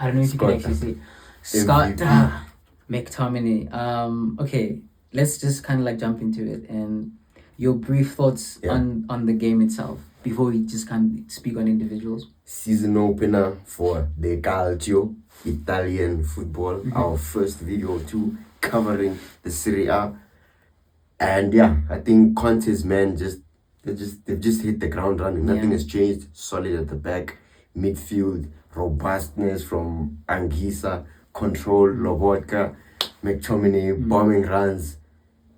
I don't know if you can Scott, actually say Scott MVP. Mctominay. Okay, let's just kind of like jump into it and your brief thoughts Yeah. on the game itself before we just kind of speak on individuals. Season opener for the Calcio Italian football. Our first video too, covering the Serie A. And yeah, I think Conte's man they've just hit the ground running. Nothing has changed. Solid at the back, midfield, robustness from Anguissa, control, Lobotka, McTominay, bombing runs,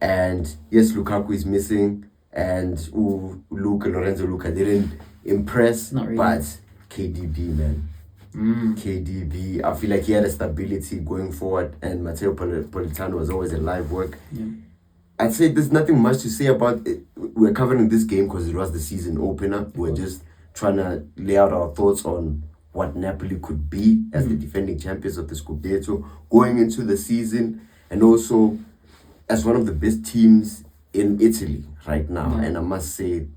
and yes, Lukaku is missing, and Lorenzo Luca didn't impress, Not really. but KDB, man. KDB, I feel like he had a stability going forward, and Matteo Politano was always a live work. I'd say there's nothing much to say about it. We're covering this game because it was the season opener. We're just trying to lay out our thoughts on what Napoli could be as the defending champions of the Scudetto going into the season, and also as one of the best teams in Italy right now. And I must say,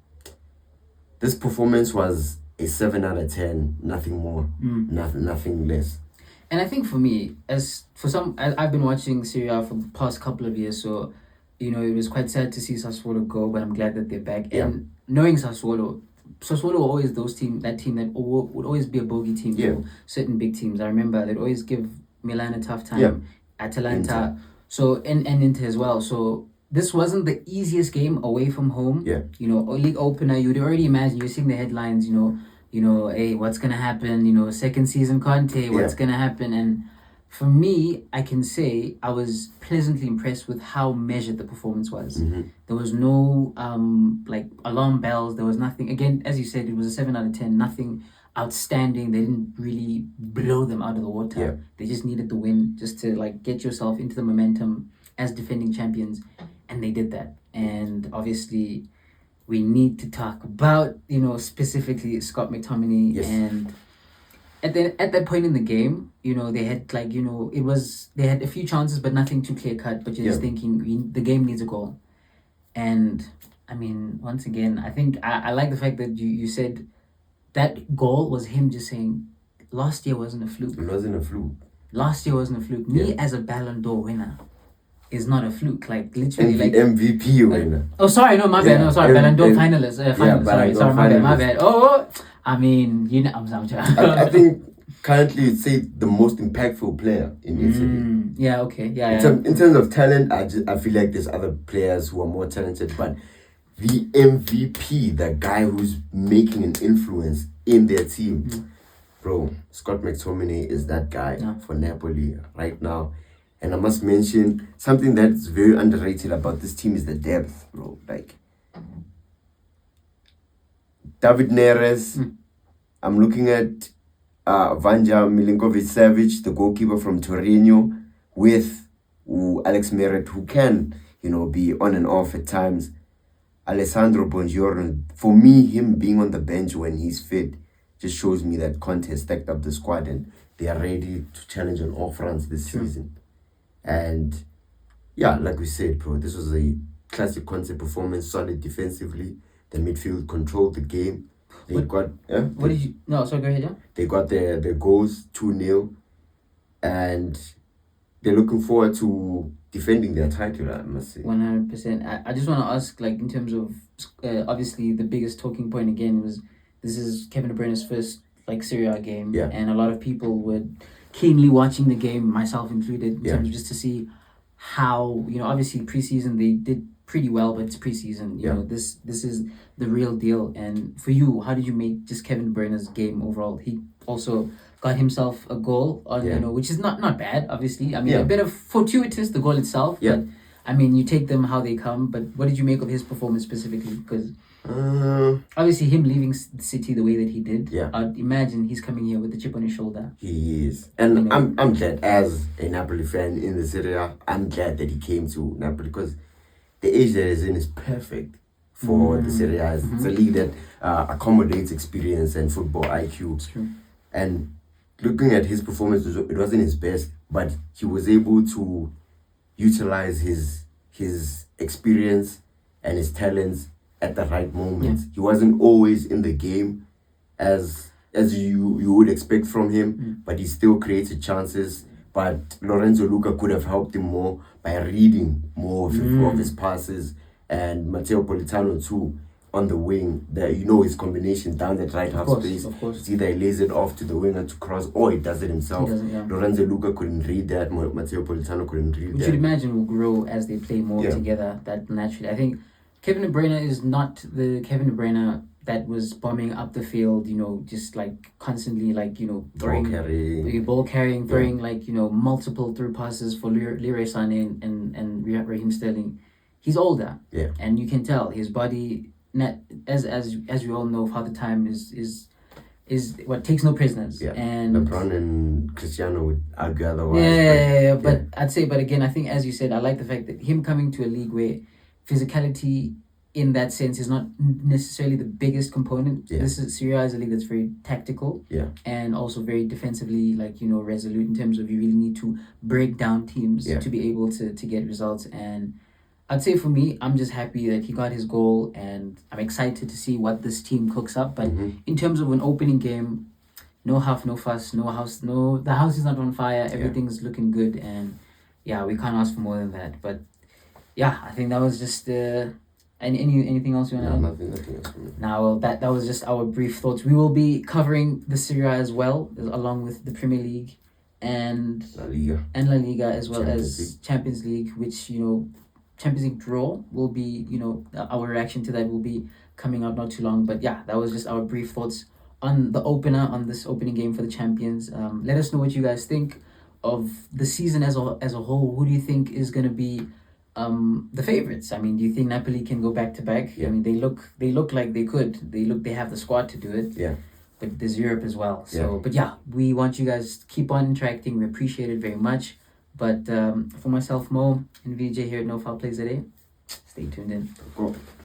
this performance was a 7 out of 10, nothing more, nothing less. And I think for me, I've been watching Serie A for the past couple of years, so you know it was quite sad to see Sassuolo go, but I'm glad that they're back. And knowing Sassuolo were always that team that would always be a bogey team for certain big teams. I remember they'd always give Milan a tough time, Atalanta, Inter. and Inter as well. So this wasn't the easiest game away from home. You know, league opener, you'd already imagine, you're seeing the headlines, you know, hey, what's gonna happen? You know, second season Conte, what's gonna happen? And for me, I can say I was pleasantly impressed with how measured the performance was. There was no like alarm bells. There was nothing. Again, as you said, it was a 7 out of 10. Nothing outstanding. They didn't really blow them out of the water. They just needed the win just to like get yourself into the momentum as defending champions, and they did that. And obviously, we need to talk about, you know, specifically Scott Mctominay. And at that point in the game, you know, they had like, you know, they had a few chances, but nothing too clear cut. But you're just thinking the game needs a goal. And I mean, once again, I think I like the fact that you said that goal was him just saying, last year wasn't a fluke. It wasn't a fluke. Last year wasn't a fluke. Me as a Ballon d'Or winner is not a fluke. Like literally, like MVP winner. Oh, sorry, no, my bad. No, sorry, Ballon d'Or finalist. Sorry, my bad. Oh. I mean, you know, I'm I think currently you'd say the most impactful player in Italy. Yeah, okay. In terms of talent, I feel like there's other players who are more talented, but the MVP, the guy who's making an influence in their team, bro, Scott McTominay is that guy for Napoli right now. And I must mention, something that's very underrated about this team is the depth, bro. Like, David Neres, I'm looking at Vanja Milinkovic-Savic, the goalkeeper from Torino, with Alex Meret, who can, you know, be on and off at times. Alessandro Bongiorno, for me, him being on the bench when he's fit just shows me that Conte has stacked up the squad and they are ready to challenge on all fronts this season. And yeah, like we said, bro, this was a classic Conte performance, solid defensively. The midfield controlled the game. They got What did you? No, sorry. Go ahead, John. They got their goals 2-0, and they're looking forward to defending their title. I must say. 100%. I just want to ask, like, in terms of obviously the biggest talking point again was this is Kevin De Bruyne's first like Serie A game, and a lot of people were keenly watching the game, myself included, in terms of just to see how, you know, obviously preseason they did pretty well, but it's preseason. You know, this is the real deal. And for you, how did you make just Kevin De Bruyne's game overall? He also got himself a goal on, you know, which is not bad, obviously. I mean, a bit of fortuitous, the goal itself, but I mean, you take them how they come. But what did you make of his performance specifically? Because obviously him leaving the City the way that he did, I'd imagine he's coming here with a chip on his shoulder. He is. And you know, I'm glad, as a Napoli fan in the Serie A, I'm glad that he came to Napoli because the age that he's in is perfect for the Serie A. It's a league that accommodates experience and football IQ. It's true. And looking at his performance, it wasn't his best, but he was able to utilize his experience and his talents at the right moment. He wasn't always in the game as as you would expect from him, but he still created chances. But Lorenzo Luca could have helped him more by reading more of his passes, and Matteo Politano too on the wing. That his combination down that right half space. Of course. It's either he lays it off to the winger to cross, or he does it himself. Lorenzo Luca couldn't read that. Matteo Politano couldn't read that. Which you'd imagine will grow as they play more together. That naturally, I think Kevin De Bruyne is not the Kevin De Bruyne that was bombing up the field, just like constantly, like, ball carrying, throwing like, multiple through passes for Leroy Sané and Raheem Sterling. He's older. Yeah. And you can tell his body, as we all know, half the time is what takes no prisoners. Yeah. And LeBron and Cristiano would argue otherwise. But I'd say, again, I think, as you said, I like the fact that him coming to a league where physicality in that sense is not necessarily the biggest component. This is Serie A is a league that's very tactical, and also very defensively, resolute in terms of you really need to break down teams to be able to get results. And I'd say for me, I'm just happy that he got his goal, and I'm excited to see what this team cooks up. But in terms of an opening game, no huff, no fuss, the house is not on fire, everything's looking good, and we can't ask for more than that. But I think that was just anything else you want to add? Nothing else for me. Now, well, that was just our brief thoughts. We will be covering the Serie A as well, along with the Premier League and La Liga, as well as Champions League, which Champions League draw will be our reaction to that will be coming out not too long. But that was just our brief thoughts on this opening game for the champions. Let us know what you guys think of the season as a whole. Who do you think is going to be the favorites? I mean, do you think Napoli can go back to back? I mean, they look like they could. They have the squad to do it. Yeah. But there's Europe as well. So, but we want you guys to keep on interacting. We appreciate it very much. But for myself, Mo, and VJ here at No Foul Plays Today, stay tuned in. Cool.